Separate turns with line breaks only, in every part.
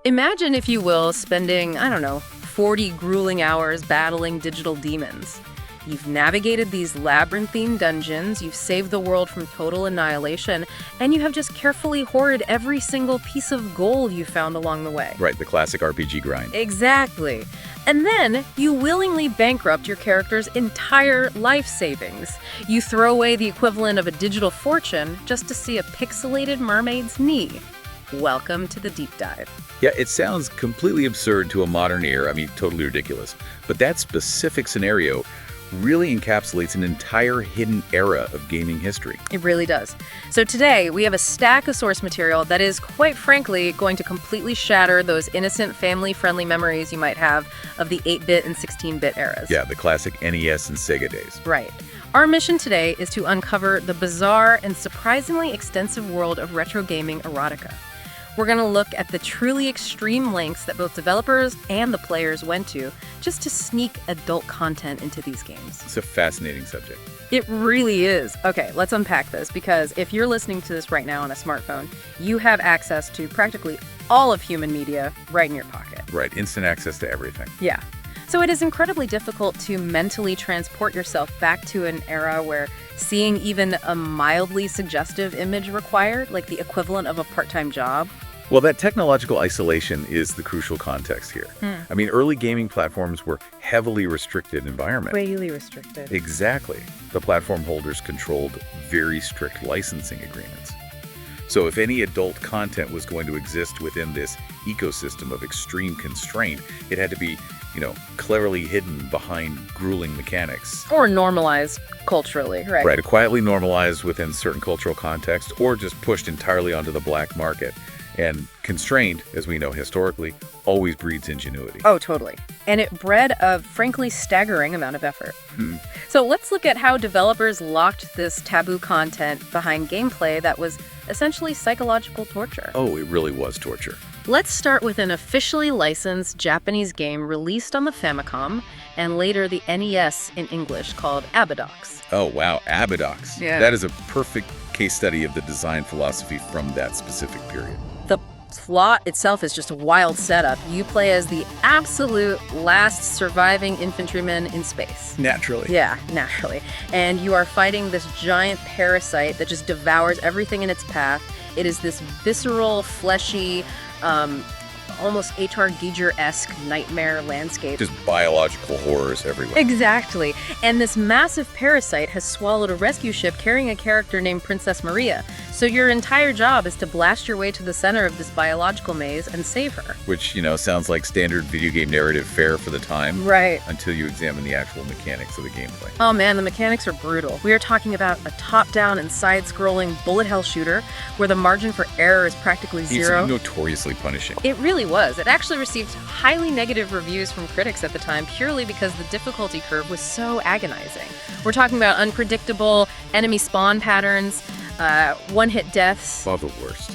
Imagine, if you will, spending, I don't know, 40 grueling hours battling digital demons. You've navigated these labyrinthine dungeons, you've saved the world from total annihilation, and you have just carefully hoarded every single piece of gold you found along the way.
Right, the classic RPG grind.
Exactly. And then you willingly bankrupt your character's entire life savings. You throw away the equivalent of a digital fortune just to see a pixelated mermaid's knee. Welcome to the deep dive.
Yeah, it sounds completely absurd to a modern ear. I mean, totally ridiculous. But that specific scenario really encapsulates an entire hidden era of gaming history.
It really does. So today, we have a stack of source material that is, quite frankly, going to completely shatter those innocent, family-friendly memories you might have of the 8-bit and 16-bit eras.
Yeah, the classic NES and Sega days.
Right. Our mission today is to uncover the bizarre and surprisingly extensive world of retro gaming erotica. We're going to look at the truly extreme lengths that both developers and the players went to just to sneak adult content into these games.
It's a fascinating subject.
It really is. Okay, let's unpack this, because if you're listening to this right now on a smartphone, you have access to practically all of human media right in your pocket.
Right, instant access to everything.
Yeah. So it is incredibly difficult to mentally transport yourself back to an era where seeing even a mildly suggestive image required, like the equivalent of a part-time job.
Well, that technological isolation is the crucial context here. I mean, early gaming platforms were heavily restricted environments.
Really restricted.
Exactly. The platform holders controlled very strict licensing agreements. So if any adult content was going to exist within this ecosystem of extreme constraint, it had to be, cleverly hidden behind grueling mechanics.
Or normalized culturally, right?
Right, quietly normalized within certain cultural context, or just pushed entirely onto the black market. And constraint, as we know historically, always breeds ingenuity.
Oh, totally. And it bred a frankly staggering amount of effort. So let's look at how developers locked this taboo content behind gameplay that was essentially psychological torture.
Oh, it really was torture.
Let's start with an officially licensed Japanese game released on the Famicom and later the NES in English, called Abadox.
Oh, wow, Abadox.
Yeah.
That is a perfect case study of the design philosophy from that specific period.
The plot itself is just a wild setup. You play as the absolute last surviving infantryman in space.
Naturally.
Yeah, naturally. And you are fighting this giant parasite that just devours everything in its path. It is this visceral, fleshy, almost H.R. Giger-esque nightmare landscape.
Just biological horrors everywhere.
Exactly. And this massive parasite has swallowed a rescue ship carrying a character named Princess Maria. So your entire job is to blast your way to the center of this biological maze and save her.
Which, sounds like standard video game narrative fare for the time.
Right.
Until you examine the actual mechanics of the gameplay.
Oh man, the mechanics are brutal. We are talking about a top-down and side-scrolling bullet hell shooter where the margin for error is practically zero.
It's notoriously punishing.
It really was. It actually received highly negative reviews from critics at the time purely because the difficulty curve was so agonizing. We're talking about unpredictable enemy spawn patterns, one-hit deaths.
Oh, the worst.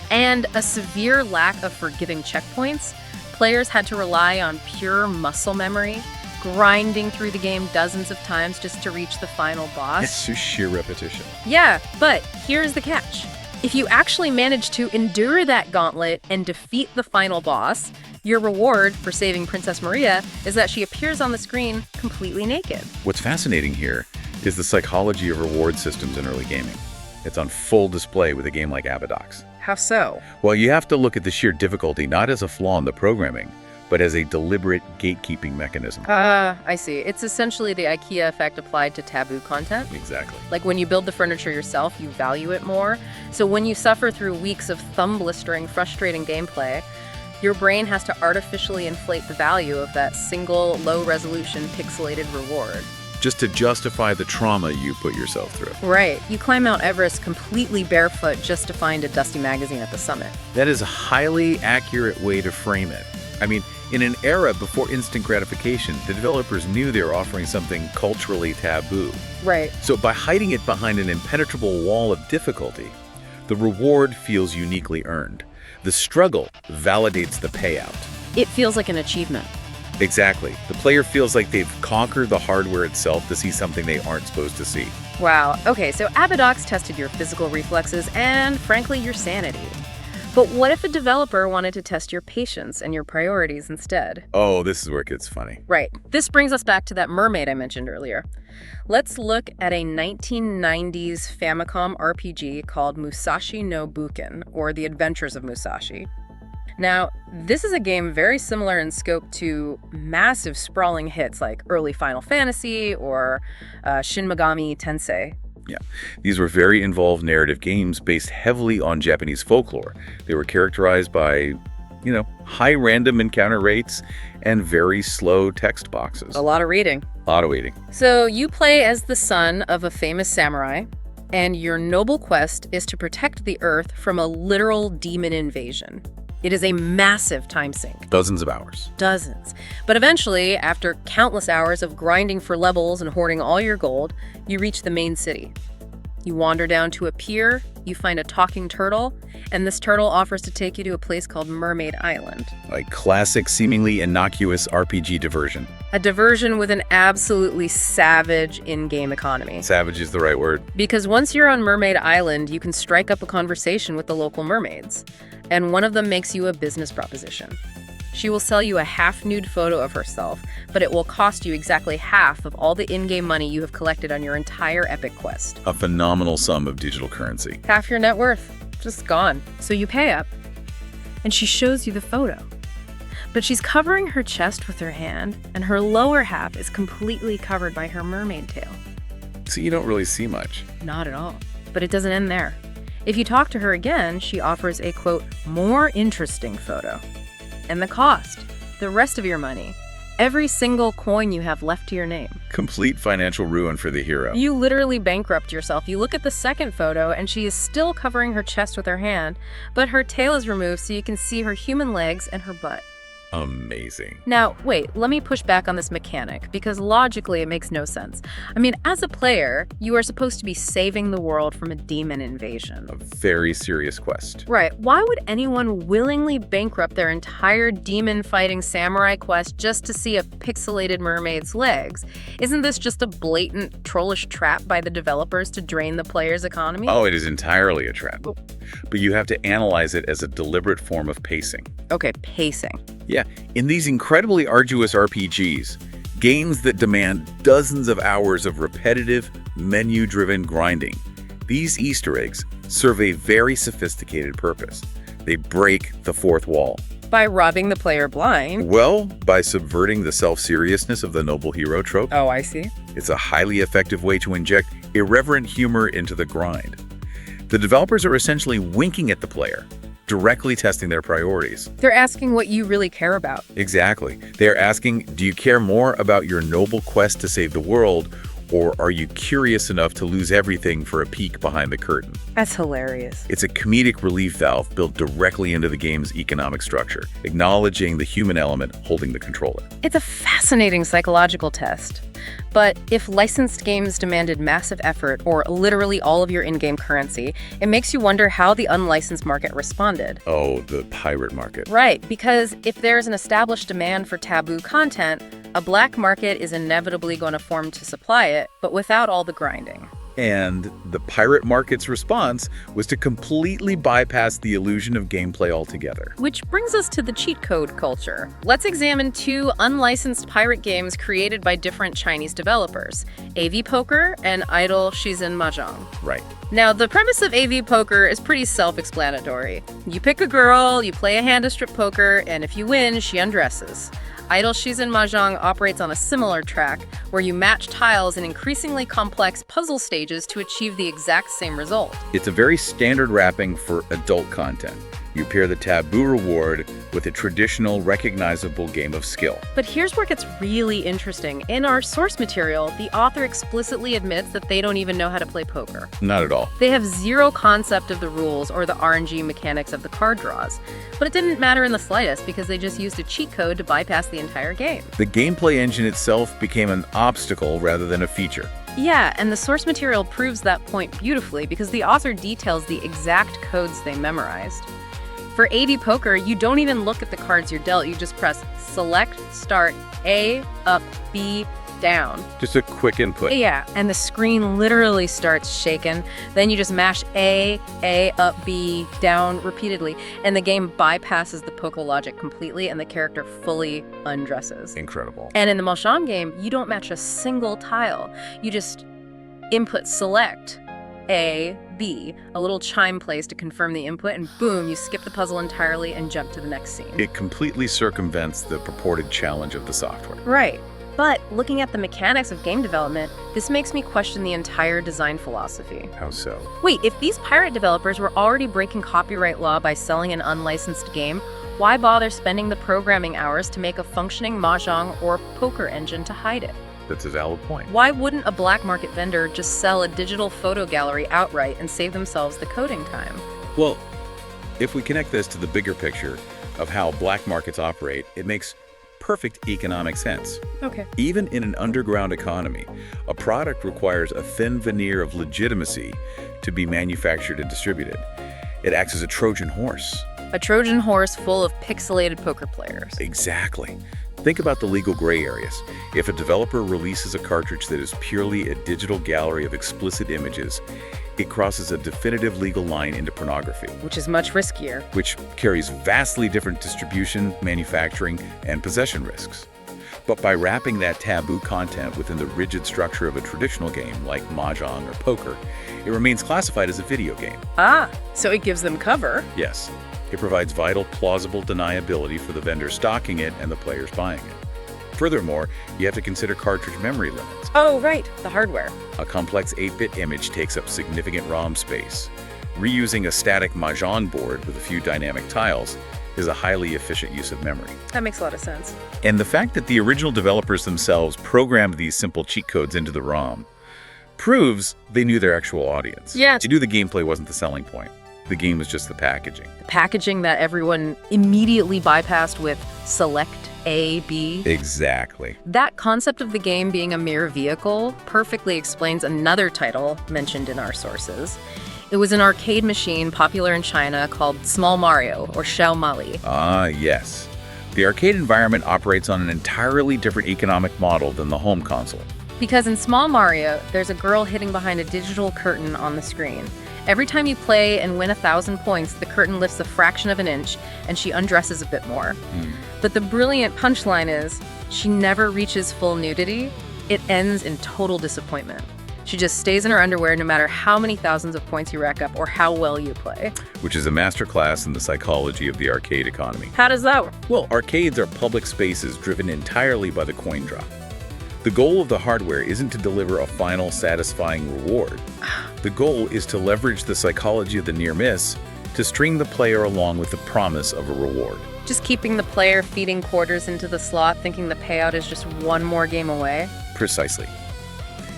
And a severe lack of forgiving checkpoints. Players had to rely on pure muscle memory, grinding through the game dozens of times just to reach the final boss.
It's just sheer repetition.
Yeah, but here's the catch. If you actually manage to endure that gauntlet and defeat the final boss, your reward for saving Princess Maria is that she appears on the screen completely naked.
What's fascinating here is the psychology of reward systems in early gaming. It's on full display with a game like Abadox.
How so?
Well, you have to look at the sheer difficulty not as a flaw in the programming, but as a deliberate gatekeeping mechanism.
I see. It's essentially the IKEA effect applied to taboo content.
Exactly.
Like when you build the furniture yourself, you value it more. So when you suffer through weeks of thumb-blistering, frustrating gameplay, your brain has to artificially inflate the value of that single, low-resolution, pixelated reward.
Just to justify the trauma you put yourself through.
Right. You climb Mount Everest completely barefoot just to find a dusty magazine at the summit.
That is a highly accurate way to frame it. I mean, in an era before instant gratification, the developers knew they were offering something culturally taboo.
Right.
So by hiding it behind an impenetrable wall of difficulty, the reward feels uniquely earned. The struggle validates the payout.
It feels like an achievement.
Exactly. The player feels like they've conquered the hardware itself to see something they aren't supposed to see.
Wow. Okay, so Abadox tested your physical reflexes and, frankly, your sanity. But what if a developer wanted to test your patience and your priorities instead?
Oh, this is where it gets funny.
Right. This brings us back to that mermaid I mentioned earlier. Let's look at a 1990s Famicom RPG called Musashi no Buken, or The Adventures of Musashi. Now, this is a game very similar in scope to massive sprawling hits like early Final Fantasy or Shin Megami Tensei.
Yeah, these were very involved narrative games based heavily on Japanese folklore. They were characterized by, high random encounter rates and very slow text boxes.
A lot of reading.
A lot of waiting.
So you play as the son of a famous samurai, and your noble quest is to protect the Earth from a literal demon invasion. It is a massive time sink.
Dozens of hours.
Dozens. But eventually, after countless hours of grinding for levels and hoarding all your gold, you reach the main city. You wander down to a pier, you find a talking turtle, and this turtle offers to take you to a place called Mermaid Island.
Like classic, seemingly innocuous RPG diversion.
A diversion with an absolutely savage in-game economy.
Savage is the right word.
Because once you're on Mermaid Island, you can strike up a conversation with the local mermaids. And one of them makes you a business proposition. She will sell you a half-nude photo of herself, but it will cost you exactly half of all the in-game money you have collected on your entire epic quest.
A phenomenal sum of digital currency.
Half your net worth. Just gone. So you pay up, and she shows you the photo. But she's covering her chest with her hand, and her lower half is completely covered by her mermaid tail.
So you don't really see much.
Not at all. But it doesn't end there. If you talk to her again, she offers a, quote, more interesting photo. And the cost, the rest of your money, every single coin you have left to your name.
Complete financial ruin for the hero.
You literally bankrupt yourself. You look at the second photo, and she is still covering her chest with her hand, but her tail is removed so you can see her human legs and her butt.
Amazing.
Now, wait, let me push back on this mechanic, because logically it makes no sense. I mean, as a player, you are supposed to be saving the world from a demon invasion.
A very serious quest.
Right. Why would anyone willingly bankrupt their entire demon-fighting samurai quest just to see a pixelated mermaid's legs? Isn't this just a blatant trollish trap by the developers to drain the player's economy?
Oh, it is entirely a trap. But you have to analyze it as a deliberate form of pacing.
Okay, pacing.
Yeah, in these incredibly arduous RPGs, games that demand dozens of hours of repetitive, menu-driven grinding, these Easter eggs serve a very sophisticated purpose. They break the fourth wall.
By robbing the player blind.
Well, by subverting the self-seriousness of the noble hero trope.
Oh, I see.
It's a highly effective way to inject irreverent humor into the grind. The developers are essentially winking at the player, directly testing their priorities.
They're asking what you really care about.
Exactly. They're asking, do you care more about your noble quest to save the world, or are you curious enough to lose everything for a peek behind the curtain?
That's hilarious.
It's a comedic relief valve built directly into the game's economic structure, acknowledging the human element holding the controller.
It's a fascinating psychological test. But if licensed games demanded massive effort, or literally all of your in-game currency, it makes you wonder how the unlicensed market responded.
Oh, the pirate market.
Right, because if there's an established demand for taboo content, a black market is inevitably going to form to supply it, but without all the grinding.
And the pirate market's response was to completely bypass the illusion of gameplay altogether.
Which brings us to the cheat code culture. Let's examine two unlicensed pirate games created by different Chinese developers, AV Poker and Idol Shizhen Mahjong.
Right.
Now, the premise of AV Poker is pretty self-explanatory. You pick a girl, you play a hand of strip poker, and if you win, she undresses. Idol Shizhen Mahjong operates on a similar track, where you match tiles in increasingly complex puzzle stages to achieve the exact same result.
It's a very standard wrapping for adult content. You pair the taboo reward with a traditional, recognizable game of skill.
But here's where it gets really interesting. In our source material, the author explicitly admits that they don't even know how to play poker.
Not at all.
They have zero concept of the rules or the RNG mechanics of the card draws. But it didn't matter in the slightest because they just used a cheat code to bypass the entire game.
The gameplay engine itself became an obstacle rather than a feature.
Yeah, and the source material proves that point beautifully because the author details the exact codes they memorized. For AV Poker, you don't even look at the cards you're dealt. You just press select, start, A, up, B, down.
Just a quick input.
Yeah, and the screen literally starts shaking. Then you just mash A, up, B, down repeatedly, and the game bypasses the poker logic completely, and the character fully undresses.
Incredible.
And in the Mahjong game, you don't match a single tile. You just input select A, B. A little chime plays to confirm the input, and boom, you skip the puzzle entirely and jump to the next scene.
It completely circumvents the purported challenge of the software.
Right. But looking at the mechanics of game development, this makes me question the entire design philosophy.
How so?
Wait, if these pirate developers were already breaking copyright law by selling an unlicensed game, why bother spending the programming hours to make a functioning mahjong or poker engine to hide it?
That's a valid point.
Why wouldn't a black market vendor just sell a digital photo gallery outright and save themselves the coding time?
Well, if we connect this to the bigger picture of how black markets operate, it makes perfect economic sense.
Okay.
Even in an underground economy, a product requires a thin veneer of legitimacy to be manufactured and distributed. It acts as a Trojan horse.
A Trojan horse full of pixelated poker players.
Exactly. Think about the legal gray areas. If a developer releases a cartridge that is purely a digital gallery of explicit images, it crosses a definitive legal line into pornography,
Which is much riskier.
which carries vastly different distribution, manufacturing, and possession risks. But by wrapping that taboo content within the rigid structure of a traditional game like Mahjong or poker, it remains classified as a video game.
Ah, so it gives them cover.
Yes, it provides vital, plausible deniability for the vendor stocking it and the players buying it. Furthermore, you have to consider cartridge memory limits.
Oh, right, the hardware.
A complex 8-bit image takes up significant ROM space. Reusing a static Mahjong board with a few dynamic tiles is a highly efficient use of memory.
That makes a lot of sense.
And the fact that the original developers themselves programmed these simple cheat codes into the ROM proves they knew their actual audience.
Yeah.
They knew the gameplay wasn't the selling point. The game was just the packaging.
The packaging that everyone immediately bypassed with select A, B.
Exactly.
That concept of the game being a mere vehicle perfectly explains another title mentioned in our sources. It was an arcade machine popular in China called Small Mario, or Xiao Mali.
Ah, yes. The arcade environment operates on an entirely different economic model than the home console.
Because in Small Mario, there's a girl hiding behind a digital curtain on the screen. Every time you play and win 1,000 points, the curtain lifts a fraction of an inch, and she undresses a bit more. But the brilliant punchline is, she never reaches full nudity. It ends in total disappointment. She just stays in her underwear no matter how many thousands of points you rack up or how well you play.
Which is a masterclass in the psychology of the arcade economy.
How does that work?
Well, arcades are public spaces driven entirely by the coin drop. The goal of the hardware isn't to deliver a final, satisfying reward. The goal is to leverage the psychology of the near miss to string the player along with the promise of a reward.
Just keeping the player feeding quarters into the slot, thinking the payout is just one more game away?
Precisely.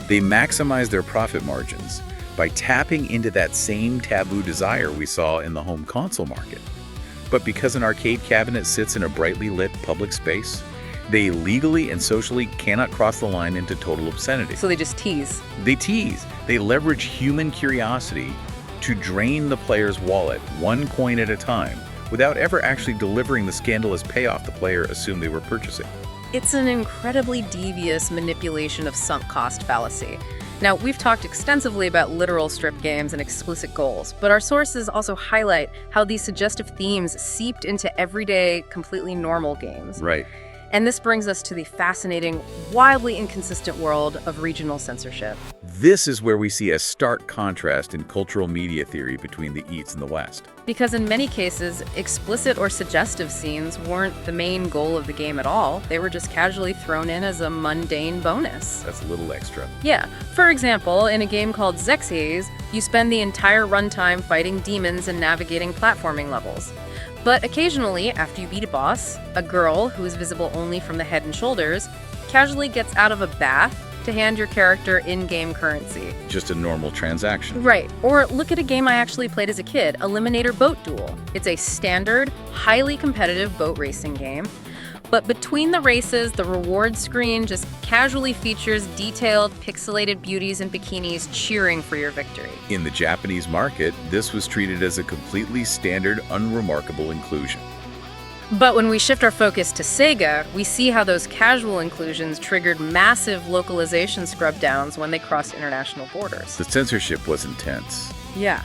They maximize their profit margins by tapping into that same taboo desire we saw in the home console market. But because an arcade cabinet sits in a brightly lit public space, they legally and socially cannot cross the line into total obscenity.
So they just tease.
They tease. They leverage human curiosity to drain the player's wallet one coin at a time without ever actually delivering the scandalous payoff the player assumed they were purchasing.
It's an incredibly devious manipulation of sunk cost fallacy. Now, we've talked extensively about literal strip games and explicit goals, but our sources also highlight how these suggestive themes seeped into everyday, completely normal games.
Right.
And this brings us to the fascinating, wildly inconsistent world of regional censorship.
This is where we see a stark contrast in cultural media theory between the East and the West.
Because in many cases, explicit or suggestive scenes weren't the main goal of the game at all. They were just casually thrown in as a mundane bonus.
That's a little extra.
Yeah. For example, in a game called Xerxes, you spend the entire runtime fighting demons and navigating platforming levels. But occasionally, after you beat a boss, a girl, who is visible only from the head and shoulders, casually gets out of a bath to hand your character in-game currency.
Just a normal transaction.
Right. Or look at a game I actually played as a kid, Eliminator Boat Duel. It's a standard, highly competitive boat racing game. But between the races, the reward screen just casually features detailed, pixelated beauties in bikinis cheering for your victory.
In the Japanese market, this was treated as a completely standard, unremarkable inclusion.
But when we shift our focus to Sega, we see how those casual inclusions triggered massive localization scrub downs when they crossed international borders.
The censorship was intense.
Yeah.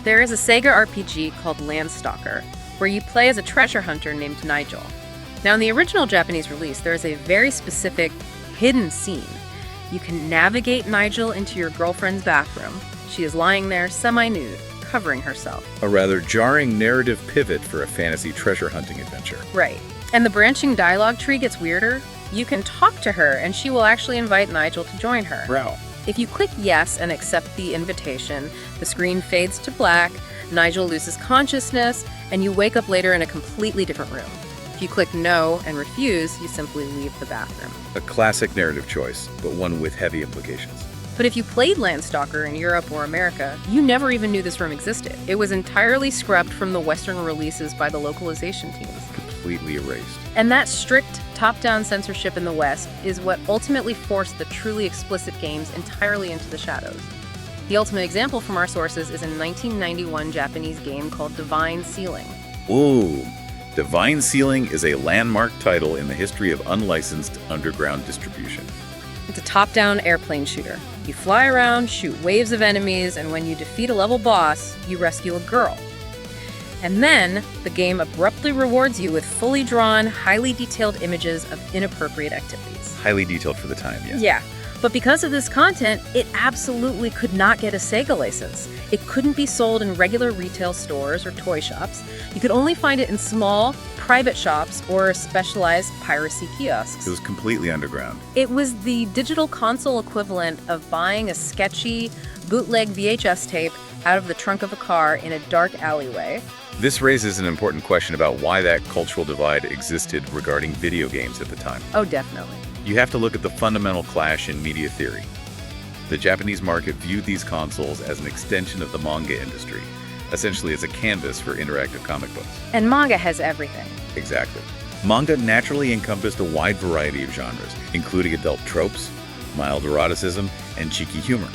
There is a Sega RPG called Landstalker, where you play as a treasure hunter named Nigel. Now, in the original Japanese release, there is a very specific hidden scene. You can navigate Nigel into your girlfriend's bathroom. She is lying there semi-nude, covering herself.
A rather jarring narrative pivot for a fantasy treasure hunting adventure.
Right. And the branching dialogue tree gets weirder. You can talk to her, and she will actually invite Nigel to join her.
Wow.
If you click yes and accept the invitation, the screen fades to black, Nigel loses consciousness, and you wake up later in a completely different room. If you click no and refuse, you simply leave the bathroom.
A classic narrative choice, but one with heavy implications.
But if you played Landstalker in Europe or America, you never even knew this room existed. It was entirely scrubbed from the Western releases by the localization teams.
Completely erased.
And that strict top-down censorship in the West is what ultimately forced the truly explicit games entirely into the shadows. The ultimate example from our sources is a 1991 Japanese game called Divine Ceiling.
Ooh. Divine Ceiling is a landmark title in the history of unlicensed underground distribution.
It's a top-down airplane shooter. You fly around, shoot waves of enemies, and when you defeat a level boss, you rescue a girl. And then, the game abruptly rewards you with fully drawn, highly detailed images of inappropriate activities.
Highly detailed for the time, yes.
Yeah, but because of this content, it absolutely could not get a Sega license. It couldn't be sold in regular retail stores or toy shops. You could only find it in small, private shops or specialized piracy kiosks.
It was completely underground.
It was the digital console equivalent of buying a sketchy, bootleg VHS tape out of the trunk of a car in a dark alleyway.
This raises an important question about why that cultural divide existed regarding video games at the time.
Oh, definitely.
You have to look at the fundamental clash in media theory. The Japanese market viewed these consoles as an extension of the manga industry, essentially as a canvas for interactive comic books.
And manga has everything.
Exactly. Manga naturally encompassed a wide variety of genres, including adult tropes, mild eroticism, and cheeky humor.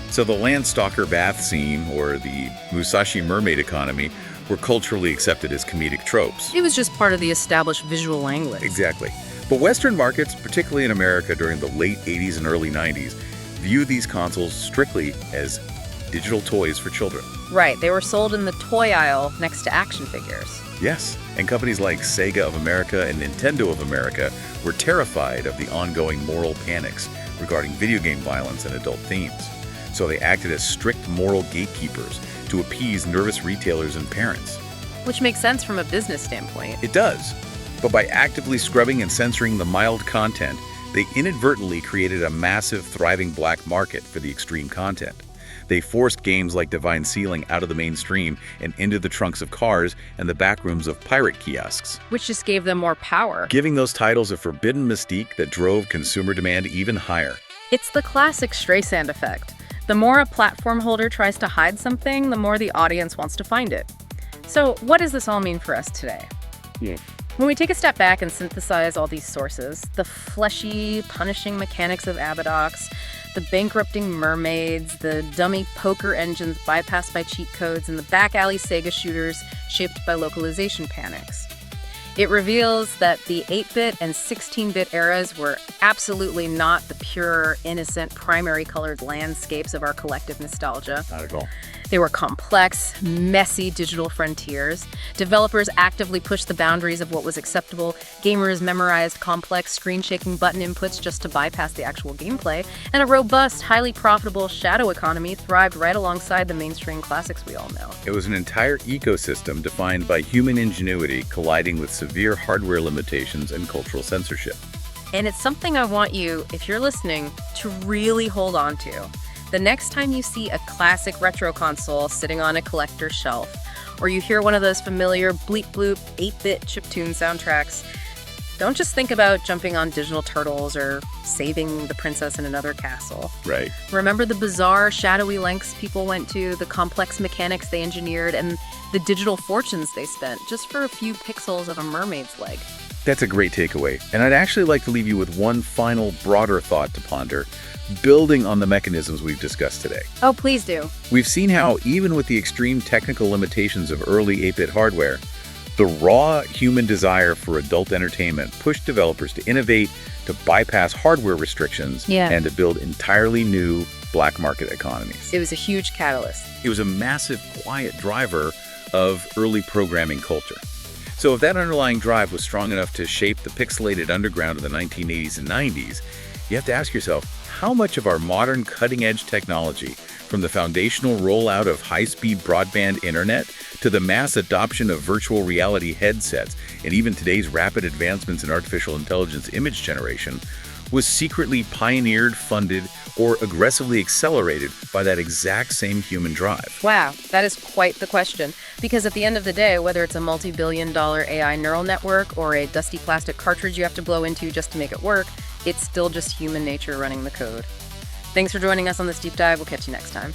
So the Landstalker bath scene or the Musashi mermaid economy were culturally accepted as comedic tropes.
It was just part of the established visual language.
Exactly. But Western markets, particularly in America during the late 80s and early 90s, viewed these consoles strictly as digital toys for children.
Right, they were sold in the toy aisle next to action figures.
Yes, and companies like Sega of America and Nintendo of America were terrified of the ongoing moral panics regarding video game violence and adult themes. So they acted as strict moral gatekeepers to appease nervous retailers and parents.
Which makes sense from a business standpoint.
It does. But by actively scrubbing and censoring the mild content, they inadvertently created a massive, thriving black market for the extreme content. They forced games like Divine Ceiling out of the mainstream and into the trunks of cars and the back rooms of pirate kiosks.
Which just gave them more power.
Giving those titles a forbidden mystique that drove consumer demand even higher.
It's the classic Streisand effect. The more a platform holder tries to hide something, the more the audience wants to find it. So what does this all mean for us today?
Yeah.
When we take a step back and synthesize all these sources, the fleshy, punishing mechanics of Abadox, the bankrupting mermaids, the dummy poker engines bypassed by cheat codes, and the back alley Sega shooters shaped by localization panics, it reveals that the 8-bit and 16-bit eras were absolutely not the pure, innocent, primary colored landscapes of our collective nostalgia.
Not at all.
They were complex, messy digital frontiers. Developers actively pushed the boundaries of what was acceptable. Gamers memorized complex, screen-shaking button inputs just to bypass the actual gameplay. And a robust, highly profitable shadow economy thrived right alongside the mainstream classics we all know.
It was an entire ecosystem defined by human ingenuity colliding with severe hardware limitations and cultural censorship.
And it's something I want you, if you're listening, to really hold on to. The next time you see a classic retro console sitting on a collector's shelf, or you hear one of those familiar bleep bloop 8-bit chiptune soundtracks, don't just think about jumping on Digital Turtles or saving the princess in another castle.
Right.
Remember the bizarre, shadowy lengths people went to, the complex mechanics they engineered, and the digital fortunes they spent just for a few pixels of a mermaid's leg.
That's a great takeaway, and I'd actually like to leave you with one final, broader thought to ponder, building on the mechanisms we've discussed today.
Oh, please do.
We've seen how, even with the extreme technical limitations of early 8-bit hardware, The raw human desire for adult entertainment pushed developers to innovate, to bypass hardware restrictions, and to build entirely new black market economies.
It was a huge catalyst.
It was a massive, quiet driver of early programming culture. So if that underlying drive was strong enough to shape the pixelated underground of the 1980s and 90s, you have to ask yourself, how much of our modern cutting-edge technology, from the foundational rollout of high-speed broadband internet to the mass adoption of virtual reality headsets and even today's rapid advancements in artificial intelligence image generation, was secretly pioneered, funded, or aggressively accelerated by that exact same human drive?
Wow, that is quite the question. Because at the end of the day, whether it's a multi-billion-dollar AI neural network or a dusty plastic cartridge you have to blow into just to make it work, it's still just human nature running the code. Thanks for joining us on this deep dive. We'll catch you next time.